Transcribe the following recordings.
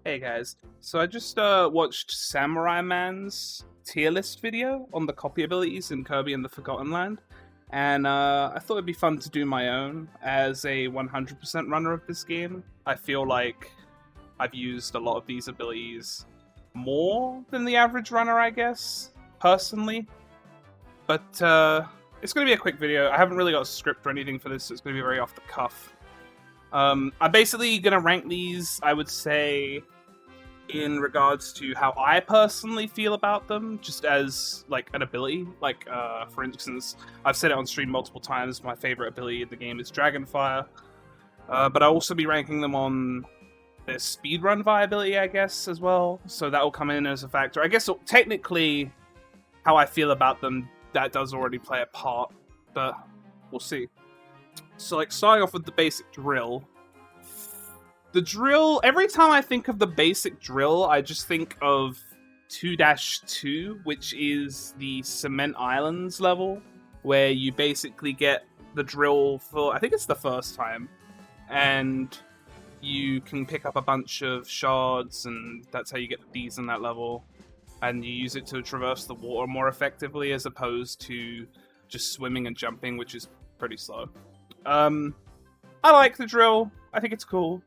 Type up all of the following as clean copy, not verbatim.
Hey guys, so I just watched Samurai Man's tier list video on the copy abilities in Kirby and the Forgotten Land, and I thought it'd be fun to do my own as a 100% runner of this game. I feel like I've used a lot of these abilities more than the average runner, I guess, personally. But it's going to be a quick video. I haven't really got a script or anything for this, so it's going to be very off the cuff. I'm basically going to rank these, I would say, in regards to how I personally feel about them, just as, like, an ability. Like, for instance, I've said it on stream multiple times, my favorite ability in the game is Dragonfire. But I'll also be ranking them on their speedrun viability, I guess, as well. So that will come in as a factor. I guess, technically, how I feel about them, that does already play a part, but we'll see. So, like, starting off with the basic drill. The drill, every time I think of the basic drill, I just think of 2-2, which is the Cement Islands level, where you basically get the drill for, I think it's the first time, and you can pick up a bunch of shards, and that's how you get the Ds in that level, and you use it to traverse the water more effectively, as opposed to just swimming and jumping, which is pretty slow. I like the drill. I think it's cool.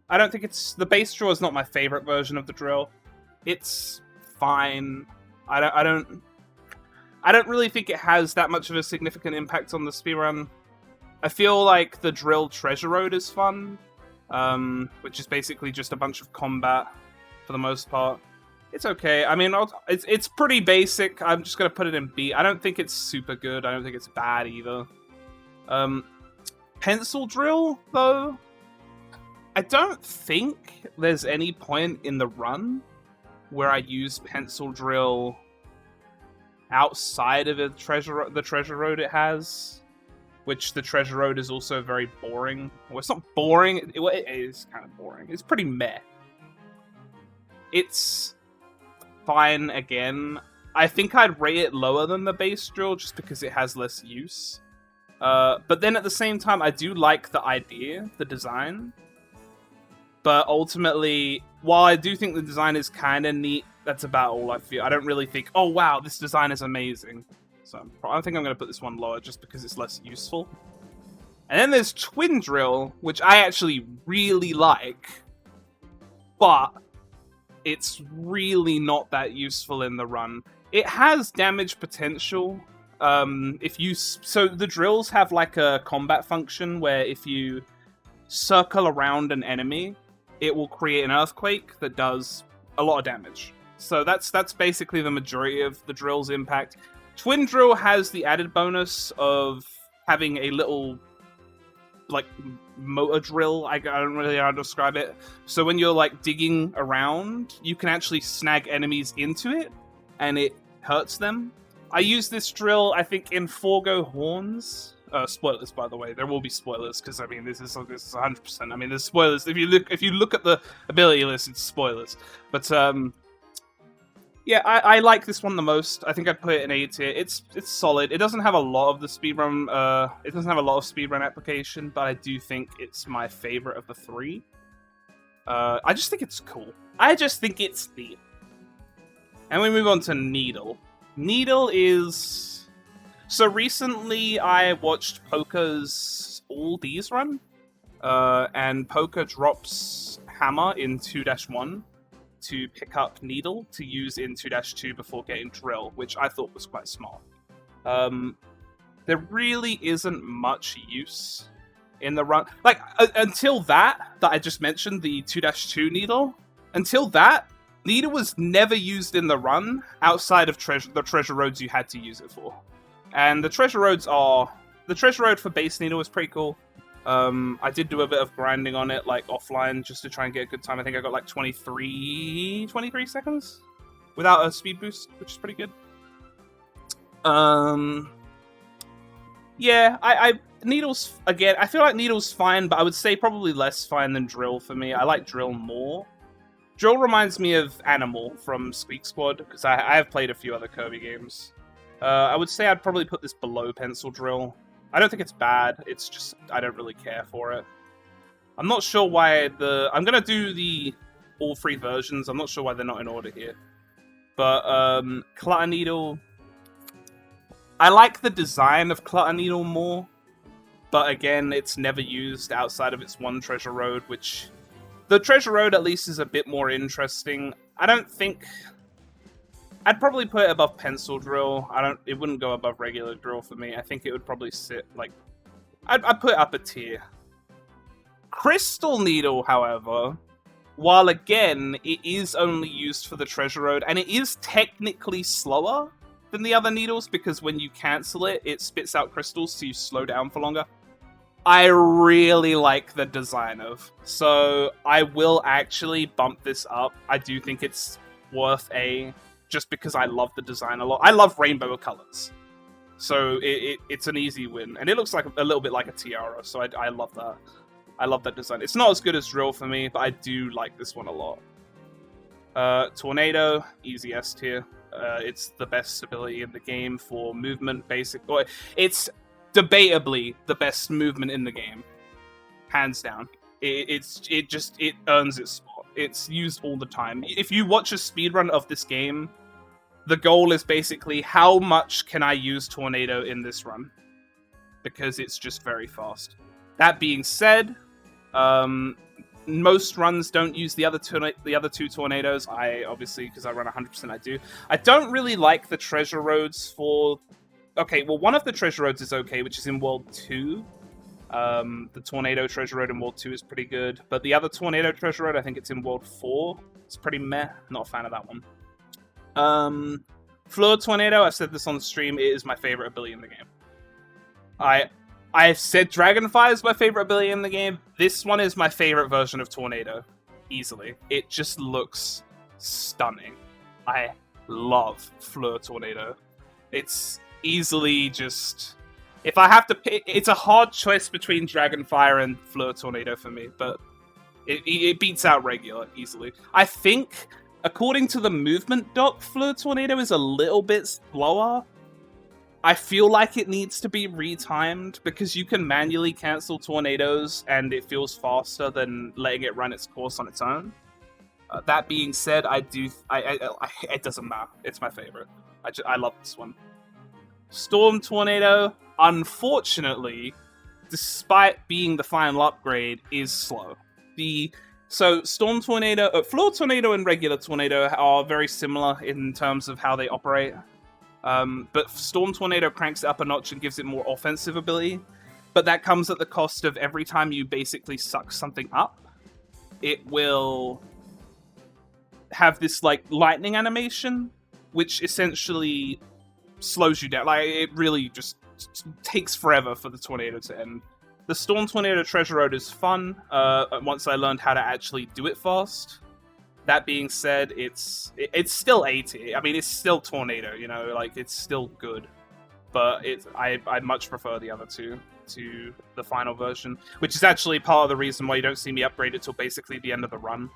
I don't think the base drill is not my favorite version of the drill. It's fine. I don't really think it has that much of a significant impact on the speedrun. I feel like the drill Treasure Road is fun, which is basically just a bunch of combat for the most part. It's okay. I mean, it's pretty basic. I'm just gonna put it in B. I don't think it's super good. I don't think it's bad either. Pencil drill, though, I don't think there's any point in the run where I use pencil drill outside of the treasure road it has, which the treasure road is also very boring. Well, it's not boring. It is kind of boring. It's pretty meh. It's fine again. I think I'd rate it lower than the base drill just because it has less use. But then at the same time, I do like the idea, the design. But ultimately, while I do think the design is kind of neat, that's about all I feel. I don't really think, oh wow, this design is amazing. So I think I'm going to put this one lower just because it's less useful. And then there's Twin Drill, which I actually really like. But it's really not that useful in the run. It has damage potential. So the drills have like a combat function where if you circle around an enemy, it will create an earthquake that does a lot of damage. So that's basically the majority of the drill's impact. Twin Drill has the added bonus of having a little, like, motor drill. I don't really know how to describe it. So when you're, like, digging around, you can actually snag enemies into it, and it hurts them. I use this drill, I think, in Forgo Horns. Spoilers, by the way. There will be spoilers because I mean this is 100%. I mean, there's spoilers. If you look at the ability list, it's spoilers. But yeah, I like this one the most. I think I'd put it in A tier. It's solid. It doesn't have a lot of the speedrun. It doesn't have a lot of speedrun application, but I do think it's my favorite of the three. I just think it's cool. I just think it's neat. And we move on to Needle. Needle is. So recently I watched Poker's All These run, and Poker drops Hammer in 2-1 to pick up Needle to use in 2-2 before getting Drill, which I thought was quite smart. There really isn't much use in the run. Like, until that I just mentioned, the 2-2 Needle, until that, Needle was never used in the run outside of the treasure roads you had to use it for. And the treasure roads are... The treasure road for base Needle was pretty cool. I did do a bit of grinding on it, like, offline, just to try and get a good time. I think I got, like, 23 seconds without a speed boost, which is pretty good. Yeah, Needle's... Again, I feel like Needle's fine, but I would say probably less fine than Drill for me. I like Drill more. Drill reminds me of Animal from Squeak Squad, because I have played a few other Kirby games. I would say I'd probably put this below Pencil Drill. I don't think it's bad, it's just I don't really care for it. I'm not sure why I'm gonna do the all 3 versions. I'm not sure why they're not in order here. But Clutter Needle, I like the design of Clutter Needle more. But again, it's never used outside of its one Treasure Road, which... The Treasure Road at least is a bit more interesting. I don't think... I'd probably put it above Pencil Drill. It wouldn't go above regular drill for me. I think it would probably sit like... I'd put it up a tier. Crystal Needle, however, while again, it is only used for the Treasure Road, and it is technically slower than the other needles, because when you cancel it, it spits out crystals, so you slow down for longer. I really like the design of. So I will actually bump this up. I do think it's worth A, just because I love the design a lot. I love rainbow colors. So it's an easy win. And it looks like a little bit like a tiara, so I love that. I love that design. It's not as good as Drill for me, but I do like this one a lot. Tornado, easy S tier. It's the best ability in the game for movement, basic. It's debatably the best movement in the game, hands down. It earns its spot. It's used all the time. If you watch a speedrun of this game, the goal is basically how much can I use Tornado in this run, because it's just very fast. That being said, most runs don't use the other two tornadoes. I obviously, because I run 100%, I do. I don't really like the treasure roads for... Okay, well, one of the treasure roads is okay, which is in World 2. The Tornado Treasure Road in World 2 is pretty good. But the other Tornado Treasure Road, I think it's in World 4. It's pretty meh. Not a fan of that one. Floor Tornado, I've said this on the stream, it is my favorite ability in the game. I've said Dragonfire is my favorite ability in the game. This one is my favorite version of Tornado. Easily. It just looks stunning. I love Fleur Tornado. It's easily just... If I have to pick... It's a hard choice between Dragonfire and Fleur Tornado for me, but it beats out regular easily. I think, according to the movement doc, Fleur Tornado is a little bit slower. I feel like it needs to be retimed, because you can manually cancel tornadoes and it feels faster than letting it run its course on its own. That being said, it doesn't matter. It's my favorite. I love this one. Storm Tornado, unfortunately, despite being the final upgrade, is slow. So Storm Tornado, Floor Tornado and regular Tornado are very similar in terms of how they operate. But Storm Tornado cranks it up a notch and gives it more offensive ability. But that comes at the cost of every time you basically suck something up, it will have this like lightning animation, which essentially slows you down. Like, it really just takes forever for the tornado to end. The Storm Tornado Treasure Road is fun, once I learned how to actually do it fast. That being said, it's still A tier. I mean, it's still Tornado, you know, like, it's still good. But I much prefer the other two to the final version, which is actually part of the reason why you don't see me upgrade it till basically the end of the run,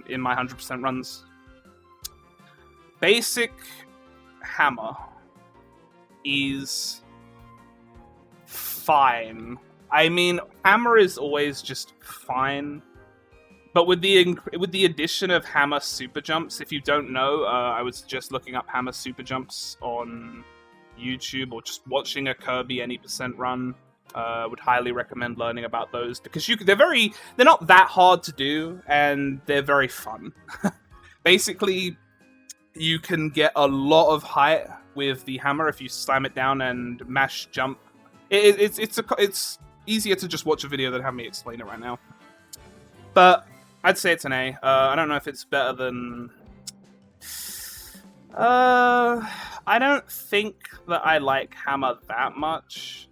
in my 100% runs. Basic Hammer is fine. I mean, Hammer is always just fine. But with the addition of Hammer Super Jumps, if you don't know, I would suggest looking up Hammer Super Jumps on YouTube, or just watching a Kirby any % run. Would highly recommend learning about those, because they're not that hard to do, and they're very fun. Basically, you can get a lot of height with the hammer if you slam it down and mash jump. It's easier to just watch a video than have me explain it right now. But I'd say it's an A. I don't know if it's better than... I don't think that I like Hammer that much.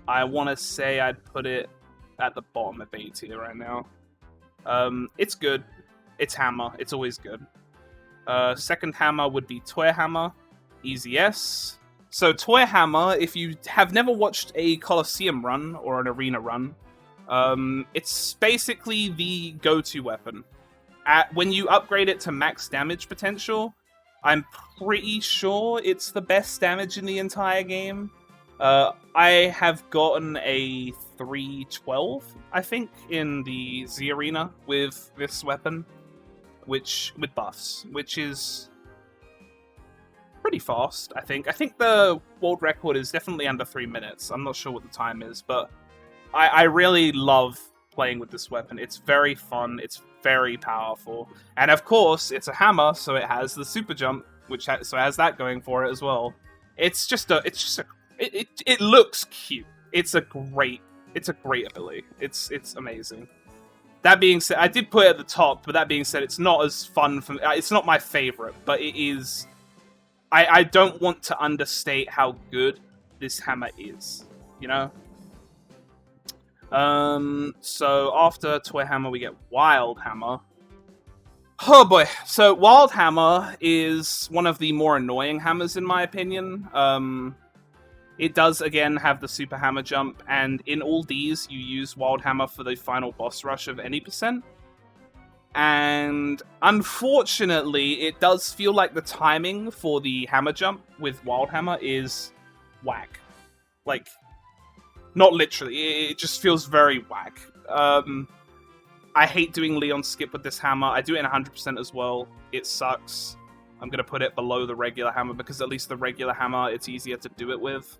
I want to say I'd put it at the bottom of A tier right now. It's good. It's Hammer. It's always good. Second Hammer would be Toy Hammer. Easy S. So Toy Hammer, if you have never watched a Coliseum run or an arena run, it's basically the go-to weapon. When you upgrade it to max damage potential, I'm pretty sure it's the best damage in the entire game. I have gotten a 312, I think, in the Z Arena with this weapon, with buffs, which is pretty fast, I think. I think the world record is definitely under 3 minutes. I'm not sure what the time is, but I really love playing with this weapon. It's very fun. It's very powerful. And of course, it's a hammer, so it has the super jump, which so it has that going for it as well. It looks cute. It's a great ability. It's amazing. That being said, I did put it at the top, but that being said, it's not as fun for me. It's not my favorite, but it is. I don't want to understate how good this hammer is, you know? So after Toy Hammer, we get Wild Hammer. Oh boy. So Wild Hammer is one of the more annoying hammers in my opinion. It does again have the super hammer jump, and in all these you use Wild Hammer for the final boss rush of any percent. And unfortunately, it does feel like the timing for the hammer jump with Wild Hammer is whack. Like, not literally, it just feels very whack. I hate doing Leon skip with this hammer. I do it in 100% as well. It sucks. I'm going to put it below the regular hammer because at least the regular hammer, it's easier to do it with.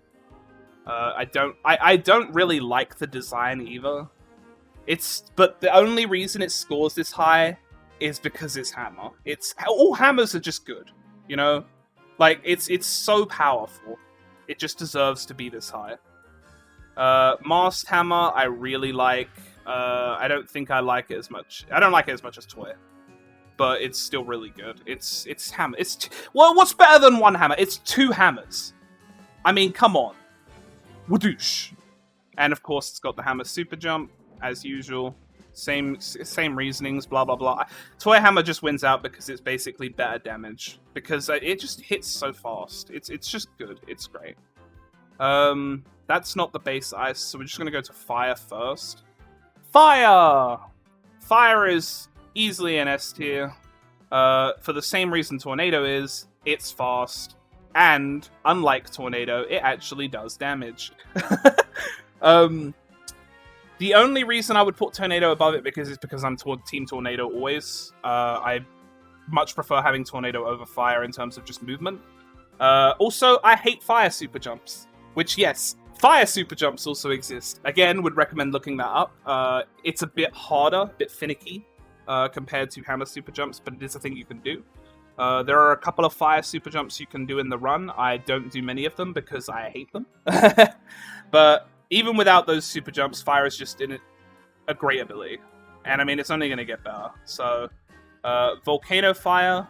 I don't really like the design either. But the only reason it scores this high is because it's hammer. All hammers are just good, you know? Like, it's so powerful. It just deserves to be this high. Mast Hammer, I really like. I don't think I like it as much. I don't like it as much as Toy. But it's still really good. It's hammer. Well, what's better than one hammer? It's two hammers. I mean, come on. Wadoosh. And of course, it's got the hammer super jump, as usual. Same reasonings, blah, blah, blah. Toy Hammer just wins out because it's basically better damage. Because it just hits so fast. It's just good. It's great. That's not the base ice, so we're just going to go to fire first. Fire! Fire is easily an S tier. For the same reason Tornado is, it's fast. And, unlike Tornado, it actually does damage. The only reason I would put Tornado above it is because I'm Team Tornado always. I much prefer having Tornado over Fire in terms of just movement. Also, I hate Fire super jumps. Which, yes, Fire super jumps also exist. Again, would recommend looking that up. It's a bit harder, a bit finicky compared to Hammer super jumps, but it is a thing you can do. There are a couple of Fire super jumps you can do in the run. I don't do many of them because I hate them. But even without those super jumps, Fire is just a great ability. And I mean, it's only going to get better. So, Volcano Fire.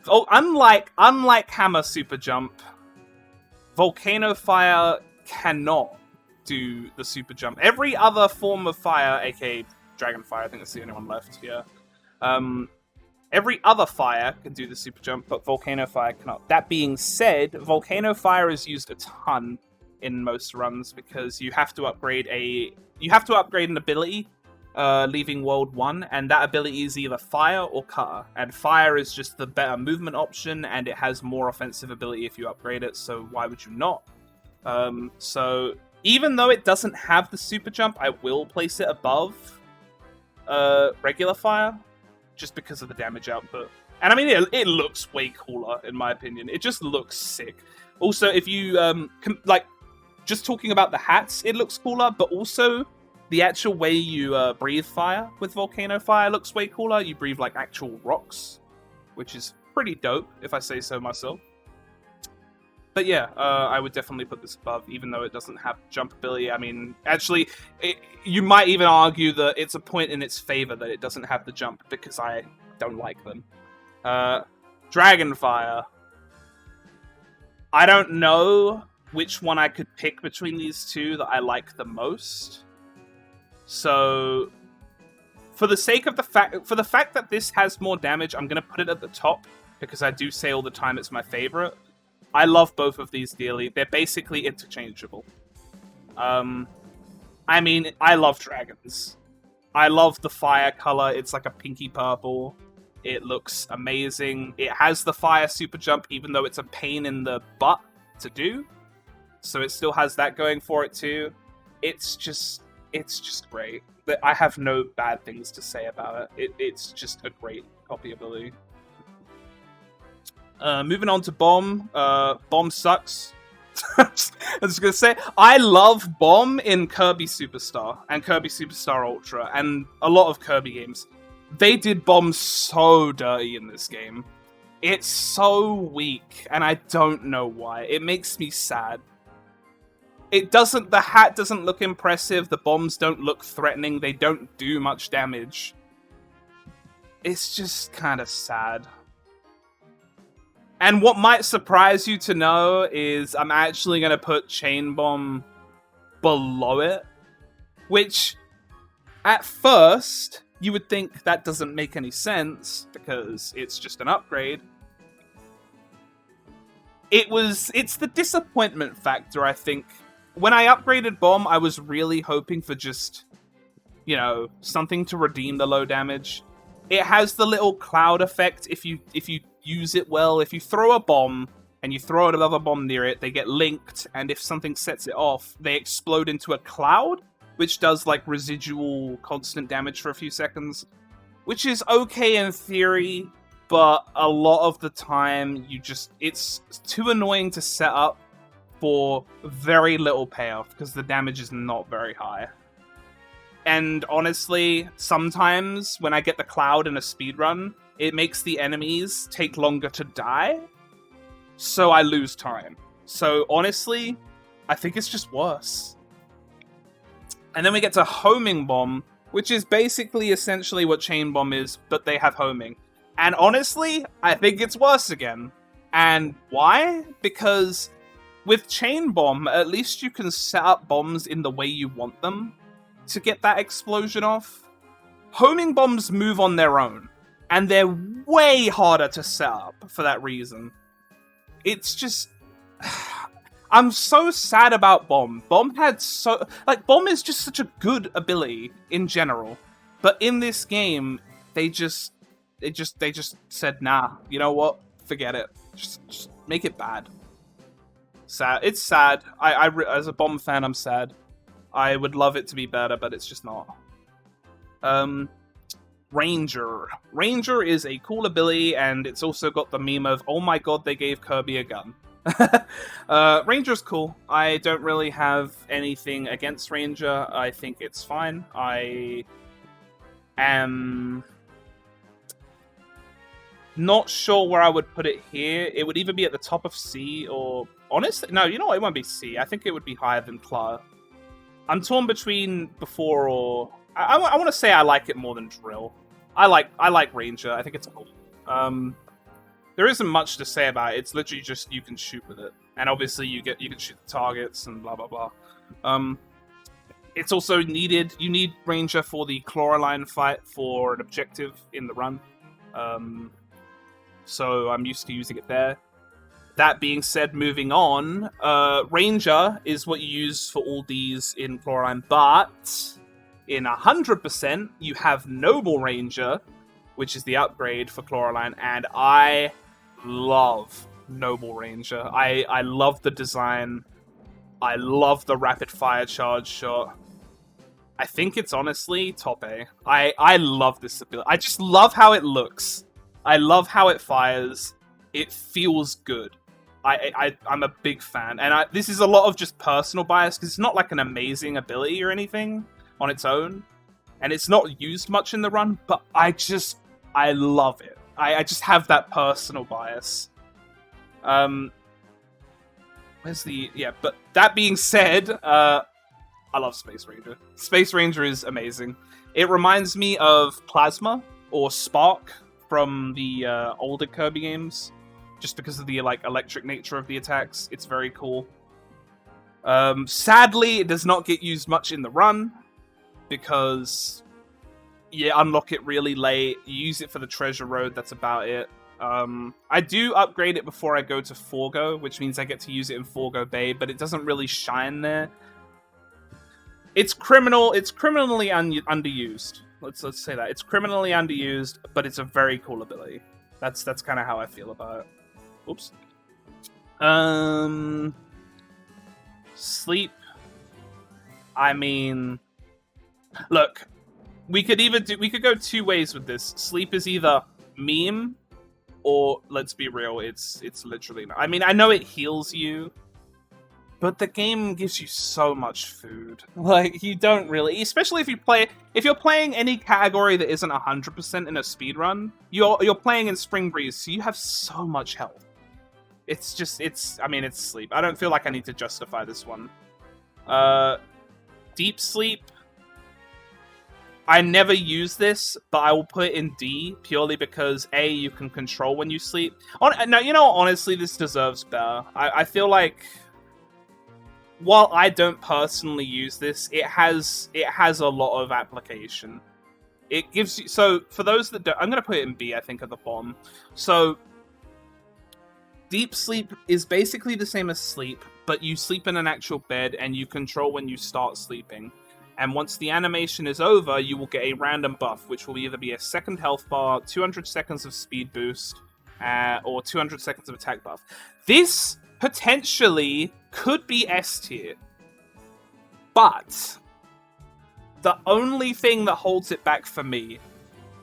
Oh, unlike Hammer super jump, Volcano Fire cannot do the super jump. Every other form of fire, aka Dragon Fire, I think that's the only one left here. Every other fire can do the super jump, but Volcano Fire cannot. That being said, Volcano Fire is used a ton in most runs because you have to upgrade an ability leaving World 1, and that ability is either Fire or Cutter. And Fire is just the better movement option, and it has more offensive ability if you upgrade it, so why would you not? So even though it doesn't have the super jump, I will place it above regular Fire, just because of the damage output. And I mean, it looks way cooler, in my opinion. It just looks sick. Also, if you, just talking about the hats, it looks cooler, but also the actual way you breathe fire with Volcano Fire looks way cooler. You breathe like actual rocks, which is pretty dope, if I say so myself. But yeah, I would definitely put this above, even though it doesn't have jump ability. I mean, actually, you might even argue that it's a point in its favor that it doesn't have the jump, because I don't like them. Dragon Fire. I don't know which one I could pick between these two that I like the most. So, for the fact that this has more damage, I'm going to put it at the top, because I do say all the time it's my favorite. I love both of these dearly. They're basically interchangeable. I mean, I love dragons. I love the fire color. It's like a pinky purple. It looks amazing. It has the fire super jump, even though it's a pain in the butt to do. so it still has that going for it too. It's just great. I have no bad things to say about it. It's just a great copy ability. Moving on to Bomb. Bomb sucks. I was gonna say, I love Bomb in Kirby Superstar and Kirby Superstar Ultra and a lot of Kirby games. They did Bomb so dirty in this game. It's so weak, and I don't know why. It makes me sad. The hat doesn't look impressive, the bombs don't look threatening, they don't do much damage. It's just kind of sad. And what might surprise you to know is I'm actually going to put Chain Bomb below it, which at first you would think that doesn't make any sense because it's just an upgrade. It's the disappointment factor, I think. When I upgraded Bomb, I was really hoping for just, something to redeem the low damage. It has the little cloud effect if you use it well. If you throw a bomb and you throw another bomb near it, they get linked, and if something sets it off, they explode into a cloud, which does like residual constant damage for a few seconds, which is okay in theory, but a lot of the time it's too annoying to set up for very little payoff because the damage is not very high. And honestly, sometimes when I get the cloud in a speedrun, it makes the enemies take longer to die, so I lose time. So honestly, I think it's just worse. And then we get to Homing Bomb, which is basically essentially what Chain Bomb is, but they have homing. And honestly, I think it's worse again. And why? Because with Chain Bomb, at least you can set up bombs in the way you want them to get that explosion off. Homing bombs move on their own, and they're way harder to set up for that reason. It's just... I'm so sad about Bomb. Bomb is just such a good ability in general. But in this game, they just said, nah, you know what? Forget it. Just make it bad. Sad. It's sad. I as a Bomb fan, I'm sad. I would love it to be better, but it's just not. Ranger. Ranger is a cool ability, and it's also got the meme of, oh my god, they gave Kirby a gun. Ranger's cool. I don't really have anything against Ranger. I think it's fine. I am not sure where I would put it here. It would either be at the top of C or... Honestly, no, you know what? It won't be C. I think it would be higher than Claw. I'm torn between before or... I want to say I like it more than Drill. I like Ranger. I think it's cool. There isn't much to say about it. It's literally just you can shoot with it, and obviously you can shoot the targets and blah blah blah. It's also needed. You need Ranger for the Chloraline fight for an objective in the run. So I'm used to using it there. That being said, moving on, Ranger is what you use for all these in Chloraline, but in 100%, you have Noble Ranger, which is the upgrade for Chloraline, and I love Noble Ranger. I love the design. I love the rapid fire charge shot. I think it's honestly top A. I love this ability. I just love how it looks. I love how it fires. It feels good. I'm a big fan. And this is a lot of just personal bias, because it's not like an amazing ability or anything on its own. And it's not used much in the run, but I love it. I just have that personal bias. But that being said, I love Space Ranger. Space Ranger is amazing. It reminds me of Plasma or Spark from the older Kirby games, just because of the electric nature of the attacks. It's very cool. Sadly, it does not get used much in the run, because you unlock it really late. You use it for the treasure road. That's about it. I do upgrade it before I go to Forgo, which means I get to use it in Forgo Bay, but it doesn't really shine there. It's criminally underused. Let's say that. It's criminally underused, but it's a very cool ability. That's kind of how I feel about it. Oops. Sleep. I mean, look, we could go two ways with this. Sleep is either meme, or let's be real, it's literally not. I mean, I know it heals you, but the game gives you so much food. Like, you don't really, especially if you're playing any category that isn't 100% in a speedrun, you're playing in Spring Breeze, so you have so much health. It's sleep. I don't feel like I need to justify this one. Deep sleep. I never use this, but I will put it in D purely because A, you can control when you sleep. No, you know, honestly, this deserves better. I feel like, while I don't personally use this, it has a lot of application. It gives you, so for those that don't, I'm gonna put it in B, I think, at the bottom. So deep sleep is basically the same as sleep, but you sleep in an actual bed and you control when you start sleeping. And once the animation is over, you will get a random buff, which will either be a second health bar, 200 seconds of speed boost, or 200 seconds of attack buff. This potentially could be S tier, but the only thing that holds it back for me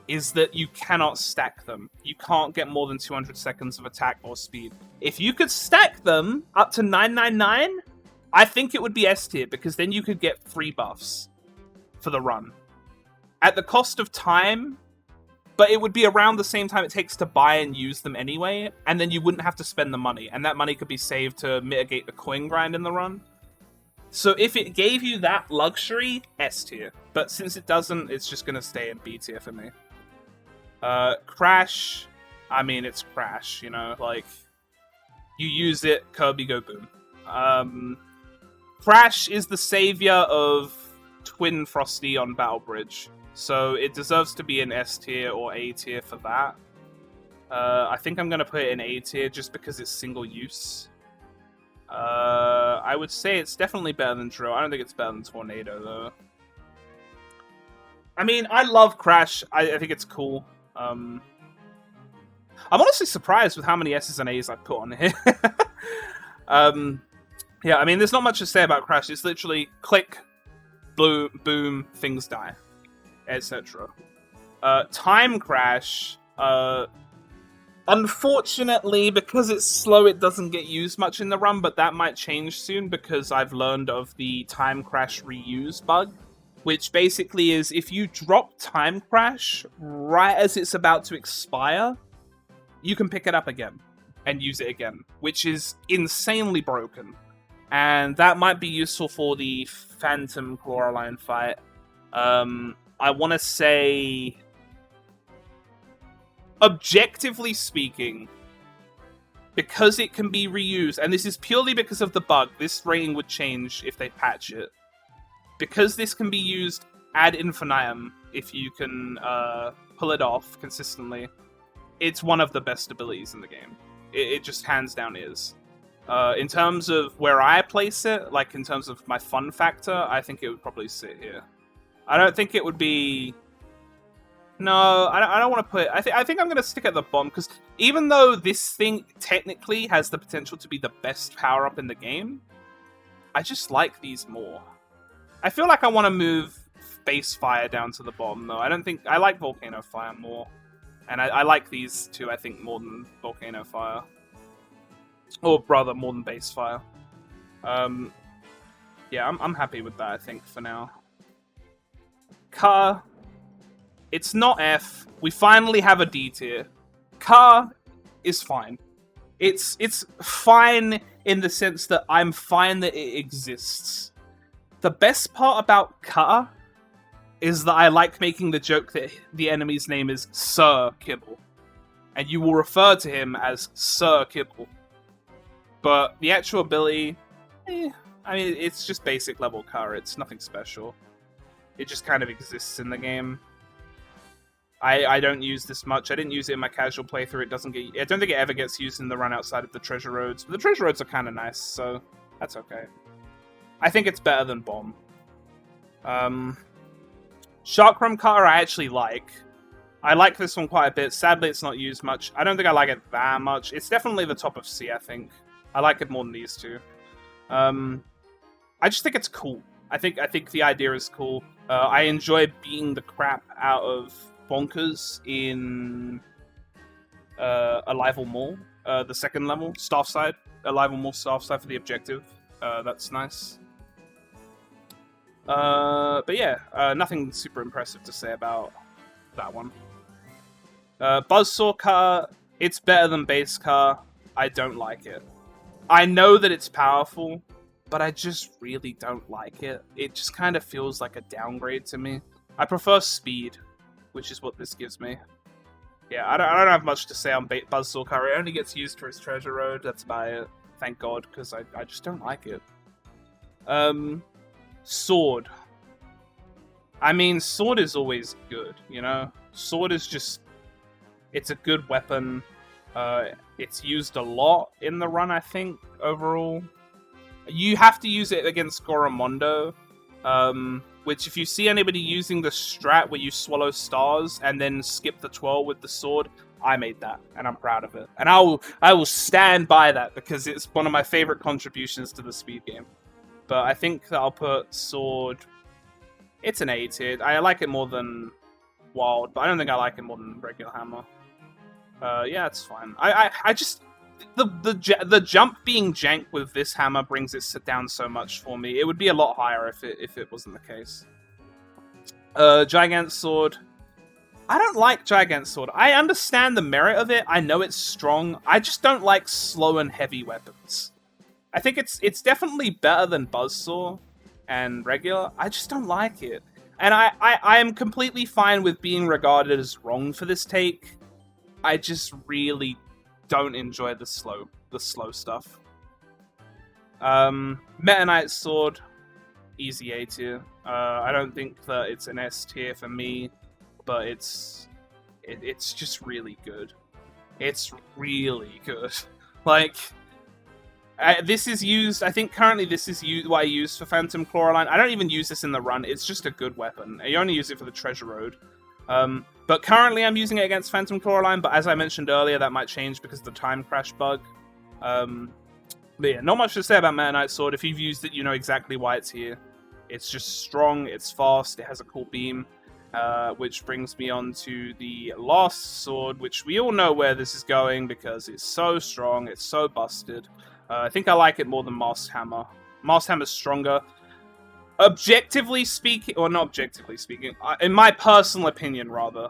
is that you cannot stack them. You can't get more than 200 seconds of attack or speed. If you could stack them up to 999, I think it would be S tier, because then you could get 3 buffs for the run. At the cost of time, but it would be around the same time it takes to buy and use them anyway, and then you wouldn't have to spend the money, and that money could be saved to mitigate the coin grind in the run. So if it gave you that luxury, S tier. But since it doesn't, it's just going to stay in B tier for me. Crash, I mean, it's Crash, you know, like, you use it, Kirby go boom. Crash is the savior of Twin Frosty on Battle Bridge, so it deserves to be an S tier or A tier for that. I think I'm going to put it in A tier just because it's single use. I would say it's definitely better than Drill. I don't think it's better than Tornado, though. I mean, I love Crash. I think it's cool. I'm honestly surprised with how many S's and A's I put on here. Yeah, I mean, there's not much to say about Crash. It's literally click, boom, things die, etc. Time Crash, unfortunately, because it's slow, it doesn't get used much in the run, but that might change soon because I've learned of the Time Crash reuse bug, which basically is if you drop Time Crash right as it's about to expire, you can pick it up again and use it again, which is insanely broken. And that might be useful for the Phantom Coraline fight. I want to say, objectively speaking, because it can be reused, and this is purely because of the bug, this rating would change if they patch it. Because this can be used ad infinitum, if you can pull it off consistently, it's one of the best abilities in the game. It just hands down is. In terms of where I place it, like in terms of my fun factor, I think it would probably sit here. I don't think it would be... No, I don't want to put... I think I'm going to stick at the bottom, because even though this thing technically has the potential to be the best power-up in the game, I just like these more. I feel like I want to move Base Fire down to the bottom, though. I like Volcano Fire more. And I like these two, I think, more than Volcano Fire. Or rather, more than Base Fire. Yeah, I'm happy with that, I think, for now. Car. It's not F. We finally have a D tier. Car is fine. It's fine in the sense that I'm fine that it exists. The best part about Car is that I like making the joke that the enemy's name is Sir Kibble. And you will refer to him as Sir Kibble. But the actual ability, I mean, it's just basic level Car. It's nothing special. It just kind of exists in the game. I don't use this much. I didn't use it in my casual playthrough. I don't think it ever gets used in the run outside of the treasure roads. But the treasure roads are kind of nice, so that's okay. I think it's better than Bomb. Sharkrum Car I actually like. I like this one quite a bit. Sadly, it's not used much. I don't think I like it that much. It's definitely the top of C, I think. I like it more than these two. I just think it's cool. I think the idea is cool. I enjoy beating the crap out of Bonkers in Alive Mall, the second level, staff side. Alive Mall staff side for the objective. That's nice. But yeah, nothing super impressive to say about that one. Buzzsaw car, it's better than base car. I don't like it. I know that it's powerful, but I just really don't like it. It just kind of feels like a downgrade to me. I prefer speed, which is what this gives me. Yeah, I don't have much to say on Buzzsaw car. It only gets used for his treasure road. That's about it. Thank God, because I just don't like it. Sword. I mean, sword is always good, you know? Sword is just... It's a good weapon. It's used a lot in the run, I think, overall. You have to use it against Goromondo, which if you see anybody using the strat where you swallow stars and then skip the twirl with the sword, I made that, and I'm proud of it. And I will stand by that, because it's one of my favorite contributions to the speed game. But I think that I'll put sword... It's an A tier. I like it more than wild, but I don't think I like it more than regular hammer. Yeah, it's fine. I just... The jump being jank with this hammer brings it down so much for me. It would be a lot higher if it wasn't the case. Gigant Sword. I don't like Gigant Sword. I understand the merit of it. I know it's strong. I just don't like slow and heavy weapons. I think it's definitely better than Buzzsaw and regular. I just don't like it. And I am completely fine with being regarded as wrong for this take. I just really don't enjoy the slow stuff. Meta Knight Sword, easy A tier. I don't think that it's an S tier for me, but it's just really good. It's really good. Like, this is used. I think currently this is what I use for Phantom Coraline. I don't even use this in the run. It's just a good weapon. You only use it for the treasure road. But currently I'm using it against Phantom Coraline, but as I mentioned earlier, that might change because of the time crash bug. But yeah, not much to say about Meta Knight Sword. If you've used it, you know exactly why it's here. It's just strong, it's fast, it has a cool beam. Which brings me on to the last sword, which we all know where this is going because it's so strong, it's so busted. I think I like it more than Masked Hammer. Masked Hammer's stronger. Objectively speaking, or not objectively speaking, in my personal opinion, rather,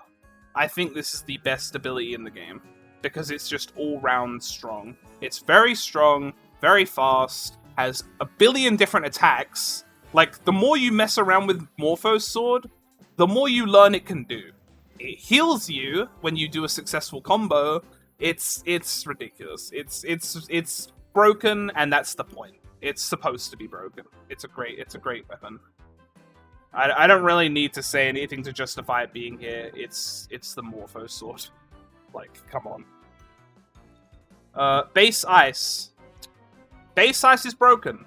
I think this is the best ability in the game because it's just all-round strong. It's very strong, very fast, has a billion different attacks. Like, the more you mess around with Morpho's sword, the more you learn it can do. It heals you when you do a successful combo. It's ridiculous. It's broken, and that's the point. It's supposed to be broken. It's a great weapon. I don't really need to say anything to justify it being here. It's the Morpho sword. Like, come on. Base Ice. Base Ice is broken.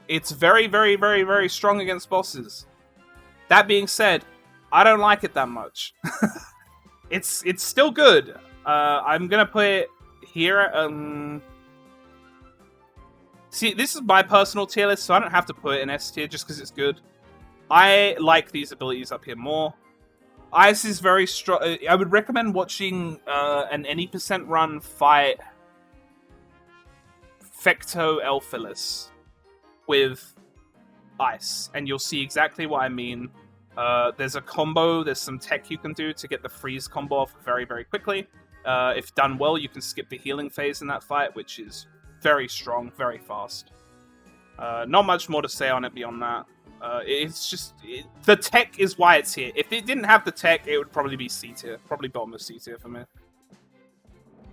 It's very, very, very, very strong against bosses. That being said, I don't like it that much. It's still good. I'm gonna put it here. See, this is my personal tier list, so I don't have to put it in S tier just because it's good. I like these abilities up here more. Ice is very strong. I would recommend watching an any percent run fight Fecto Elphilis with Ice, and you'll see exactly what I mean. There's a combo, there's some tech you can do to get the freeze combo off very, very quickly. If done well, you can skip the healing phase in that fight, which is very strong, very fast. Not much more to say on it beyond that. It's just... the tech is why it's here. If it didn't have the tech, it would probably be C tier. Probably bottom of C tier for me.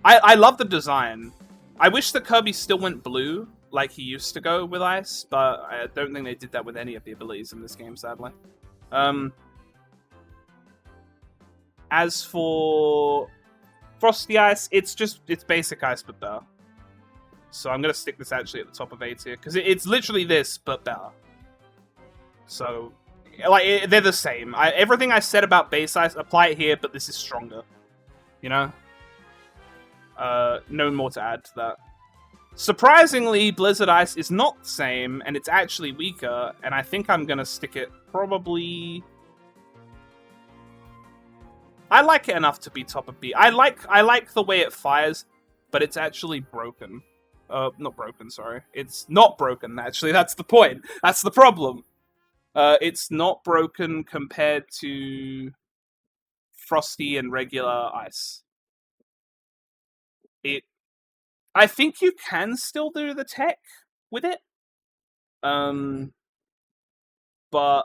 I love the design. I wish that Kirby still went blue, like he used to go with Ice, but I don't think they did that with any of the abilities in this game, sadly. As for Frosty Ice, it's basic Ice, but better. So I'm going to stick this actually at the top of A tier, because it's literally this, but better. So, like, they're the same. Everything I said about base Ice, apply it here, but this is stronger. You know? No more to add to that. Surprisingly, Blizzard Ice is not the same, and it's actually weaker, and I think I'm gonna stick it probably... I like it enough to be top of B. I like the way it fires, but it's actually broken. Not broken, sorry. It's not broken, actually. That's the point. That's the problem. It's not broken compared to Frosty and regular Ice. I think you can still do the tech with it. But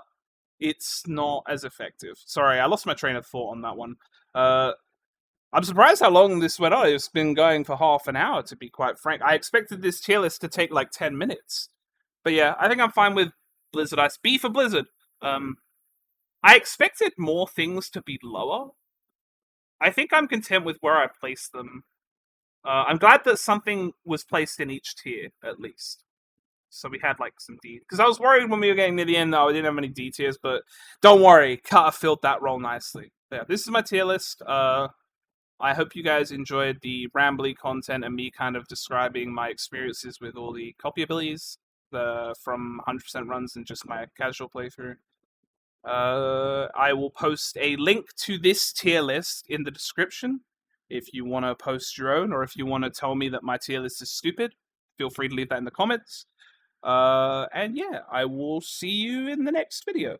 it's not as effective. Sorry, I lost my train of thought on that one. I'm surprised how long this went on. It's been going for half an hour, to be quite frank. I expected this tier list to take like 10 minutes. But yeah, I think I'm fine with Blizzard Ice. B for Blizzard. I expected more things to be lower. I think I'm content with where I placed them. I'm glad that something was placed in each tier, at least. So we had like some D. Because I was worried when we were getting near the end, I didn't have any D tiers, but don't worry, Carter filled that role nicely. Yeah, this is my tier list. I hope you guys enjoyed the rambly content and me kind of describing my experiences with all the copy abilities from 100% runs and just my casual playthrough. I will post a link to this tier list in the description if you want to post your own, or if you want to tell me that my tier list is stupid. Feel free to leave that in the comments. And yeah, I will see you in the next video.